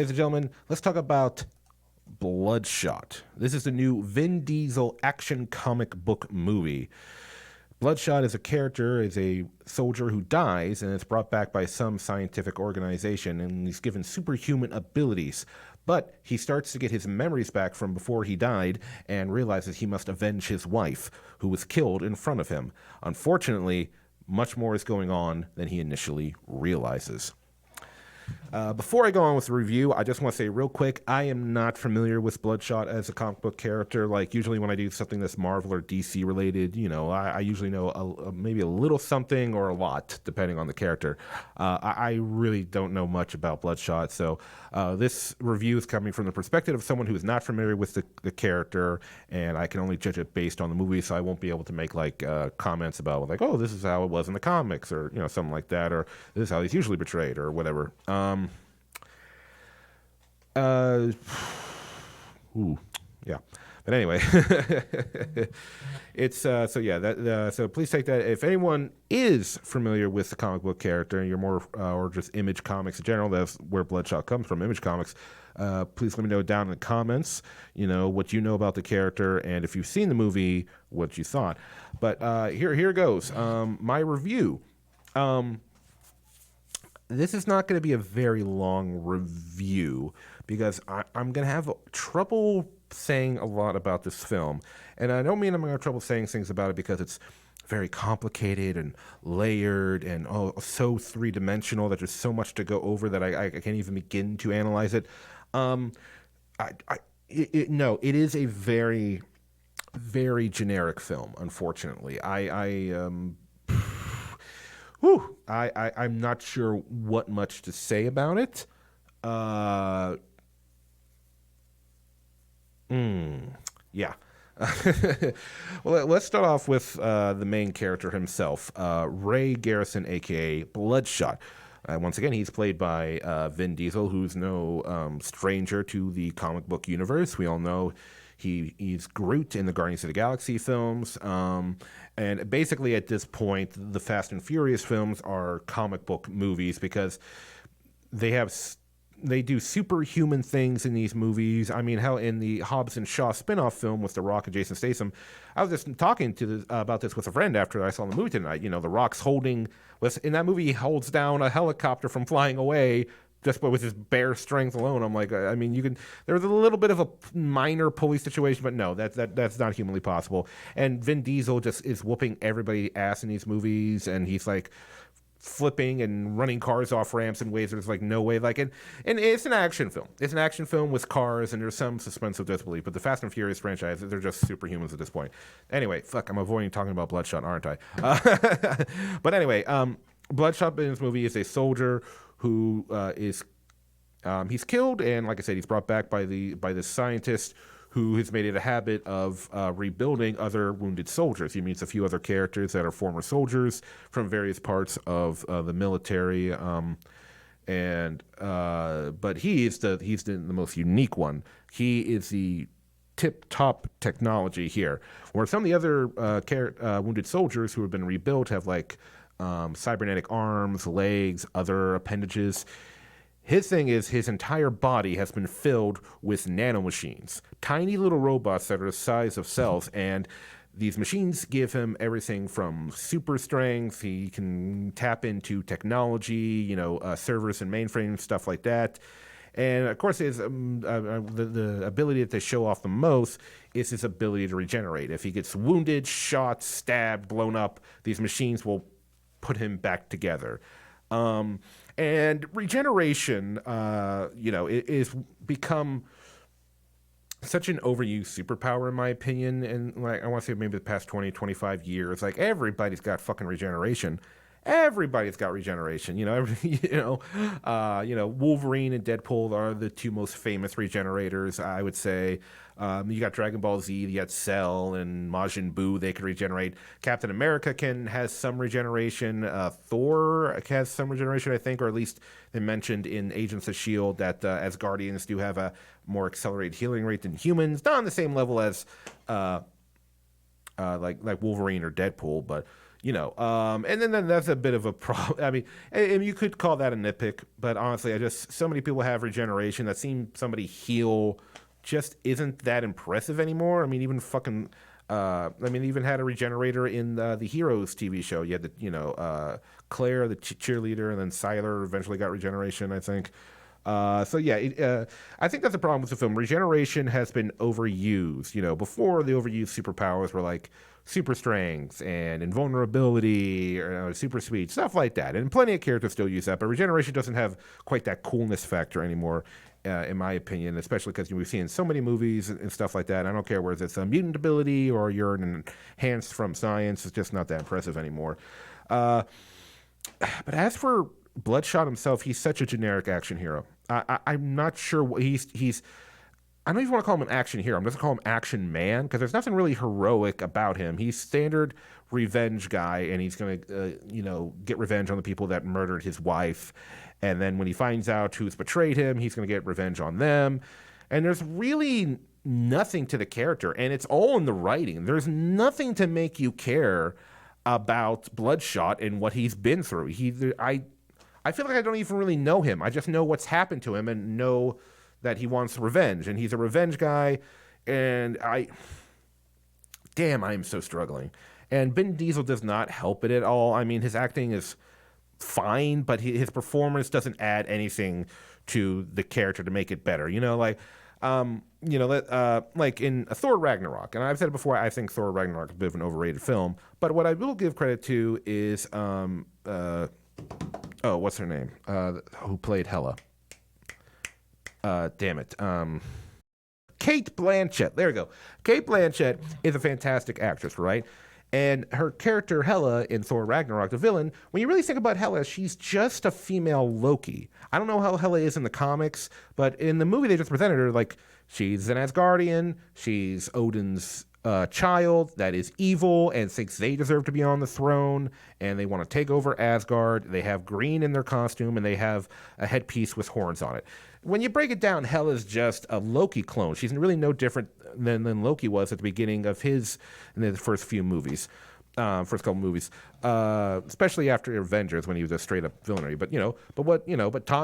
Ladies and gentlemen, let's talk about Bloodshot. This is the new Vin Diesel action comic book movie. Bloodshot is a character, is a soldier who dies and is brought back by some scientific organization, and he's given superhuman abilities. But he starts to get his memories back from before he died and realizes he must avenge his wife, who was killed in front of him. Unfortunately, much more is going on than he initially realizes. Before I go on with the review, I just want to say real quick, I am not familiar with Bloodshot as a comic book character. Like, usually when I do something that's Marvel or DC related, I usually know maybe a little something or a lot, depending on the character. I really don't know much about Bloodshot, so this review is coming from the perspective of someone who is not familiar with the character, and I can only judge it based on the movie, so I won't be able to make comments about oh, this is how it was in the comics, or something like that, or this is how he's usually portrayed, or whatever. Yeah. But anyway, it's so please take that. If anyone is familiar with the comic book character, and you're more or just Image Comics in general, that's where Bloodshot comes from, Image Comics. Please let me know down in the comments, what you know about the character, and if you've seen the movie, what you thought. But here goes. My review. This is not going to be a very long review because I'm going to have trouble saying a lot about this film. And I don't mean I'm going to have trouble saying things about it because it's very complicated and layered and so three-dimensional that there's so much to go over that I can't even begin to analyze it. No, it is a very, very generic film, unfortunately. I'm not sure what much to say about it. Yeah. Well, let's start off with the main character himself, Ray Garrison, a.k.a. Bloodshot. Once again, he's played by Vin Diesel, who's no stranger to the comic book universe. We all know he's Groot in the Guardians of the Galaxy films. And basically at this point, the Fast and Furious films are comic book movies because they do superhuman things in these movies. I mean, hell, in the Hobbs and Shaw spinoff film with The Rock and Jason Statham, I was just talking about this with a friend after I saw the movie tonight. The Rock's in that movie, he holds down a helicopter from flying away just with his bare strength alone. I'm like, I mean, there's a little bit of a minor pulley situation, but no, that's not humanly possible. And Vin Diesel just is whooping everybody's ass in these movies, and he's like flipping and running cars off ramps in ways there's no way. And it's an action film. It's an action film with cars, and there's some suspense of disbelief. But the Fast and Furious franchise, they're just superhumans at this point. Anyway, I'm avoiding talking about Bloodshot, aren't I? But anyway, Bloodshot in this movie is a soldier who he's killed, and like I said, he's brought back by this scientist who has made it a habit of rebuilding other wounded soldiers. He meets a few other characters that are former soldiers from various parts of the military, but he's the most unique one. He is the tip-top technology here, where some of the other wounded soldiers who have been rebuilt have cybernetic arms, legs, other appendages. His thing is his entire body has been filled with nanomachines, tiny little robots that are the size of cells, and these machines give him everything from super strength. He can tap into technology, servers and mainframes, stuff like that. And of course, the ability that they show off the most is his ability to regenerate. If he gets wounded, shot, stabbed, blown up, these machines will put him back together. And regeneration, it is become such an overused superpower, in my opinion. And I want to say maybe the past 20, 25 years, everybody's got fucking regeneration. Everybody's got regeneration. Wolverine and Deadpool are the two most famous regenerators, I would say. You got Dragon Ball Z, you got Cell and Majin Buu, they can regenerate. Captain America has some regeneration. Thor has some regeneration, I think, or at least they mentioned in Agents of S.H.I.E.L.D. that Asgardians do have a more accelerated healing rate than humans. Not on the same level as like Wolverine or Deadpool, but and then that's a bit of a problem. I mean, and you could call that a nitpick, but honestly, I just so many people have regeneration that seem somebody heal just isn't that impressive anymore. I mean, even fucking. Even had a regenerator in the Heroes TV show. You had Claire, the cheerleader, and then Siler eventually got regeneration, I think. I think that's the problem with the film. Regeneration has been overused. Before the overused superpowers were like super strength and invulnerability or super speed, stuff like that. And plenty of characters still use that, but regeneration doesn't have quite that coolness factor anymore. In my opinion, especially because we've seen so many movies and stuff like that. I don't care whether it's a mutant ability or you're an enhanced from science; it's just not that impressive anymore. Uh, but as for Bloodshot himself, he's such a generic action hero. I'm not sure what he's. I don't even want to call him an action hero. I'm just going to call him action man because there's nothing really heroic about him. He's standard revenge guy, and he's going to, get revenge on the people that murdered his wife. And then when he finds out who's betrayed him, he's going to get revenge on them. And there's really nothing to the character, and it's all in the writing. There's nothing to make you care about Bloodshot and what he's been through. I feel like I don't even really know him. I just know what's happened to him and know that he wants revenge, and he's a revenge guy. And damn, I am so struggling. And Vin Diesel does not help it at all. I mean, his acting is fine, but his performance doesn't add anything to the character to make it better. Like in Thor Ragnarok, and I've said it before, I think Thor Ragnarok is a bit of an overrated film. But what I will give credit to is, what's her name? Who played Hela? Damn it. Kate Blanchett. There we go. Kate Blanchett is a fantastic actress, right? And her character, Hela, in Thor Ragnarok, the villain, when you really think about Hela, she's just a female Loki. I don't know how Hela is in the comics, but in the movie they just presented her like she's an Asgardian, she's Odin's child that is evil and thinks they deserve to be on the throne, and they want to take over Asgard. They have green in their costume, and they have a headpiece with horns on it. When you break it down, Hela's just a Loki clone. She's really no different than Loki was at the beginning of his in the first few movies, first couple movies, especially after Avengers when he was a straight up villain. But Tom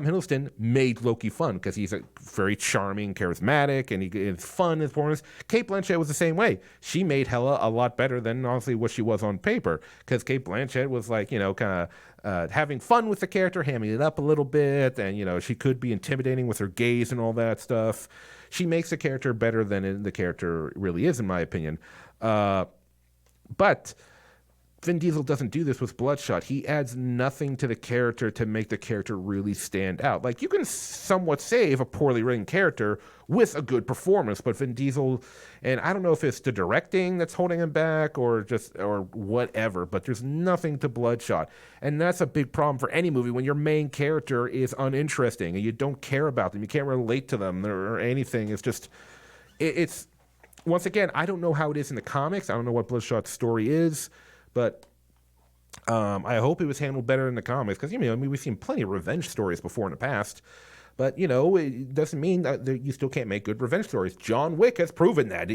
Hiddleston made Loki fun because he's a very charming, charismatic, and it's fun in performance. Kate Blanchett was the same way. She made Hela a lot better than honestly what she was on paper because Kate Blanchett was like kind of having fun with the character, hamming it up a little bit, and she could be intimidating with her gaze and all that stuff. She makes the character better than the character really is, in my opinion. But Vin Diesel doesn't do this with Bloodshot. He adds nothing to the character to make the character really stand out. Like, you can somewhat save a poorly written character with a good performance, but Vin Diesel, and I don't know if it's the directing that's holding him back or whatever, but there's nothing to Bloodshot. And that's a big problem for any movie when your main character is uninteresting and you don't care about them. You can't relate to them or anything. It's just, it's once again, I don't know how it is in the comics. I don't know what Bloodshot's story is. But I hope it was handled better in the comics because we've seen plenty of revenge stories before in the past, but it doesn't mean that you still can't make good revenge stories. John Wick has proven that.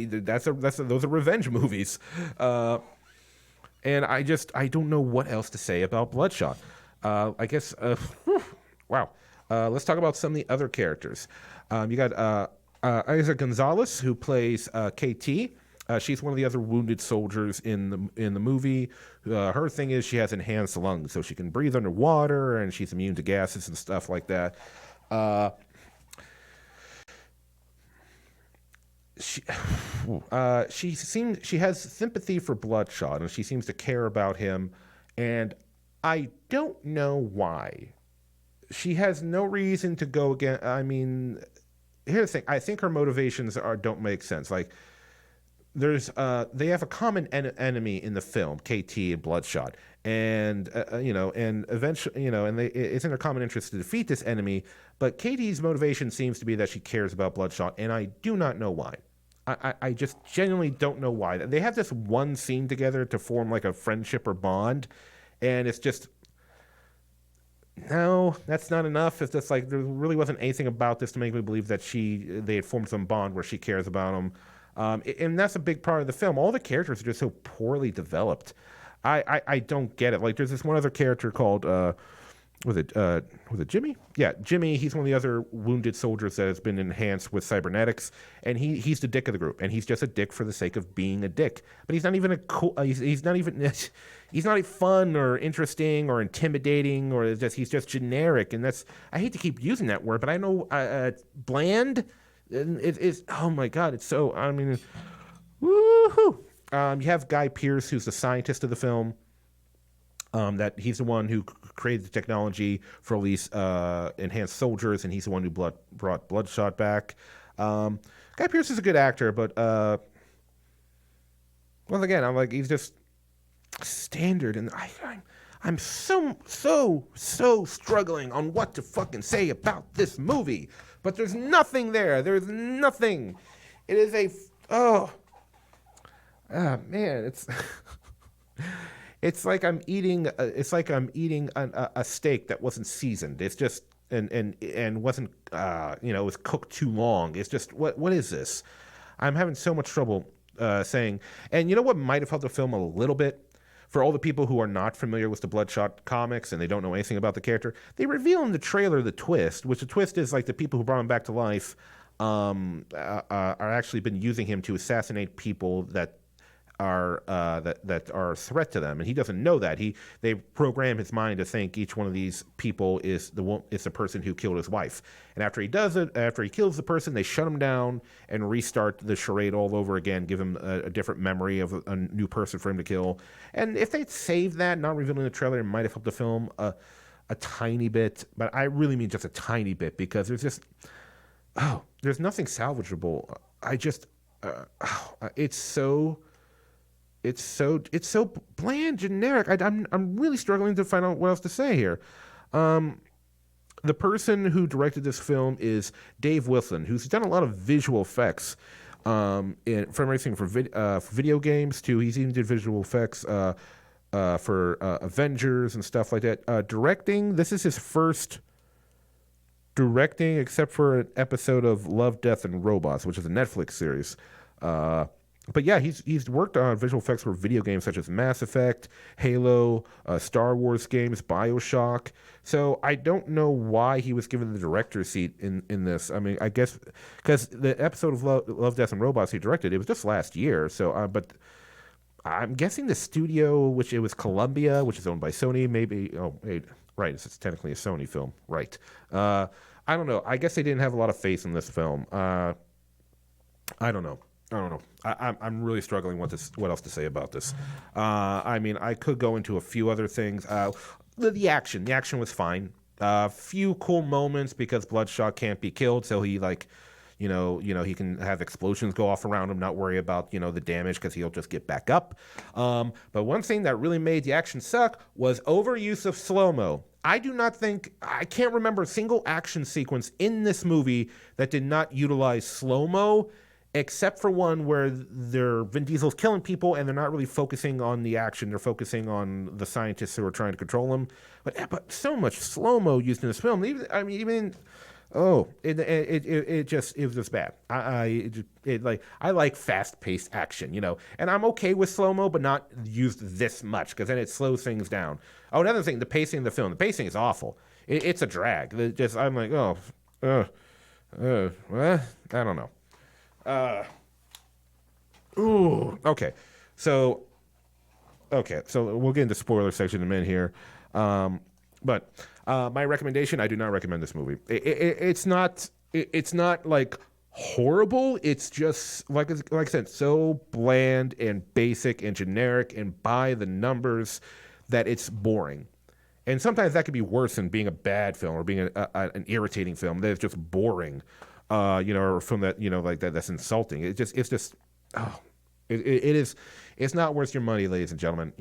Those are revenge movies, and I don't know what else to say about Bloodshot. I guess wow. Let's talk about some of the other characters. You got Isa Gonzalez, who plays KT. She's one of the other wounded soldiers in the movie. Her thing is she has enhanced lungs, so she can breathe underwater, and she's immune to gases and stuff like that. She has sympathy for Bloodshot, and she seems to care about him. And I don't know why. She has no reason to go again. I mean, here's the thing. I think her motivations don't make sense. Like, they have a common enemy in the film, KT and Bloodshot, and and eventually, it's in their common interest to defeat this enemy. But KT's motivation seems to be that she cares about Bloodshot, and I do not know why. I just genuinely don't know why. They have this one scene together to form like a friendship or bond, and it's just, no, that's not enough. It's just like there really wasn't anything about this to make me believe that they had formed some bond where she cares about him. And that's a big part of the film. All the characters are just so poorly developed. I don't get it. Like, there's this one other character called was it Jimmy? Yeah, Jimmy. He's one of the other wounded soldiers that has been enhanced with cybernetics, and he's the dick of the group, and he's just a dick for the sake of being a dick. But he's not even a cool. He's not even. He's not fun or interesting or intimidating or he's just generic, and that's I hate to keep using that word, but I know bland. It's oh my god, it's so. I mean, woohoo! You have Guy Pearce, who's the scientist of the film. That he's the one who created the technology for all these enhanced soldiers, and he's the one who brought Bloodshot back. Guy Pearce is a good actor, but once again, I'm like he's just standard, and I'm so struggling on what to fucking say about this movie. But there's nothing there. There's nothing. It is man, it's. It's like I'm eating. It's like I'm eating a steak that wasn't seasoned. It's just and wasn't it was cooked too long. It's just what is this? I'm having so much trouble saying. And you know what might have helped the film a little bit for all the people who are not familiar with the Bloodshot comics and they don't know anything about the character. They reveal in the trailer the twist, which the twist is like the people who brought him back to life are actually been using him to assassinate people that are that are a threat to them, and he doesn't know that. They program his mind to think each one of these people is the person who killed his wife. And after he does it, after he kills the person, they shut him down and restart the charade all over again, give him a different memory of a new person for him to kill. And if they'd saved that, not revealing the trailer, it might have helped the film a tiny bit, but I really mean just a tiny bit, because there's nothing salvageable. It's so bland, generic. I'm really struggling to find out what else to say here. The person who directed this film is Dave Wilson, who's done a lot of visual effects, from everything for video games to he's even did visual effects for Avengers and stuff like that. Directing, this is his first directing, except for an episode of Love, Death, and Robots, which is a Netflix series. But yeah, he's worked on visual effects for video games such as Mass Effect, Halo, Star Wars games, BioShock. So I don't know why he was given the director's seat in this. I mean, I guess because the episode of Love, Death, and Robots he directed, it was just last year. So, but I'm guessing the studio, which it was Columbia, which is owned by Sony, maybe. Oh, wait, right, it's technically a Sony film, right? I don't know. I guess they didn't have a lot of faith in this film. I don't know. I'm really struggling what else to say about this. I mean, I could go into a few other things. The action was fine. Few cool moments because Bloodshot can't be killed, so he he can have explosions go off around him, not worry about the damage because he'll just get back up. But one thing that really made the action suck was overuse of slow-mo. I can't remember a single action sequence in this movie that did not utilize slow-mo, except for one where Vin Diesel's killing people and they're not really focusing on the action. They're focusing on the scientists who are trying to control him. But so much slow-mo used in this film. It was just bad. I like fast-paced action, and I'm okay with slow-mo, but not used this much because then it slows things down. Oh, another thing, the pacing of the film. The pacing is awful. It's a drag. I'm like, what? I don't know. Okay. So we'll get into spoiler section in a minute here. But my recommendation, I do not recommend this movie. It's not like horrible. It's just like I said, so bland and basic and generic and by the numbers that it's boring. And sometimes that could be worse than being a bad film or being an irritating film. That is just boring. Or a film that like that's insulting. It's just it's not worth your money, ladies and gentlemen.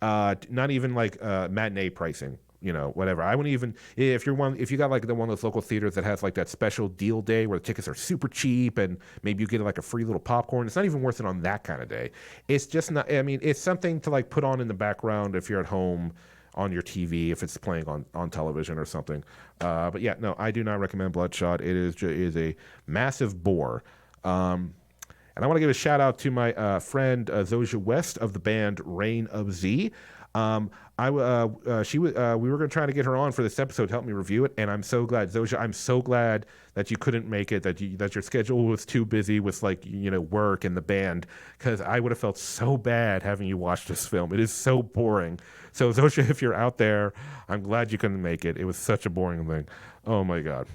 Not even like matinee pricing. Whatever. I wouldn't even if you got like one of those local theaters that has like that special deal day where the tickets are super cheap and maybe you get like a free little popcorn. It's not even worth it on that kind of day. It's just not. I mean, it's something to like put on in the background if you're at home on your TV if it's playing on television or something. But yeah, no, I do not recommend Bloodshot. It is a massive bore. And I want to give a shout out to my friend Zoja West of the band Reign of Z. We were going to try to get her on for this episode to help me review it, and I'm so glad, Zoja. I'm so glad that you couldn't make it, that your schedule was too busy with work and the band, because I would have felt so bad having you watch this film. It is so boring. So Zoja, if you're out there, I'm glad you couldn't make it. It was such a boring thing. Oh my god.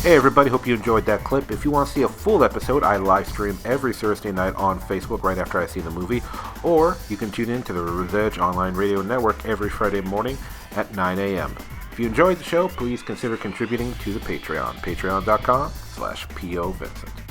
Hey everybody, hope you enjoyed that clip. If you want to see a full episode, I live stream every Thursday night on Facebook right after I see the movie, or you can tune in to the Revenge Online Radio Network every Friday morning at 9 a.m. If you enjoyed the show, please consider contributing to the Patreon, patreon.com/POVincent.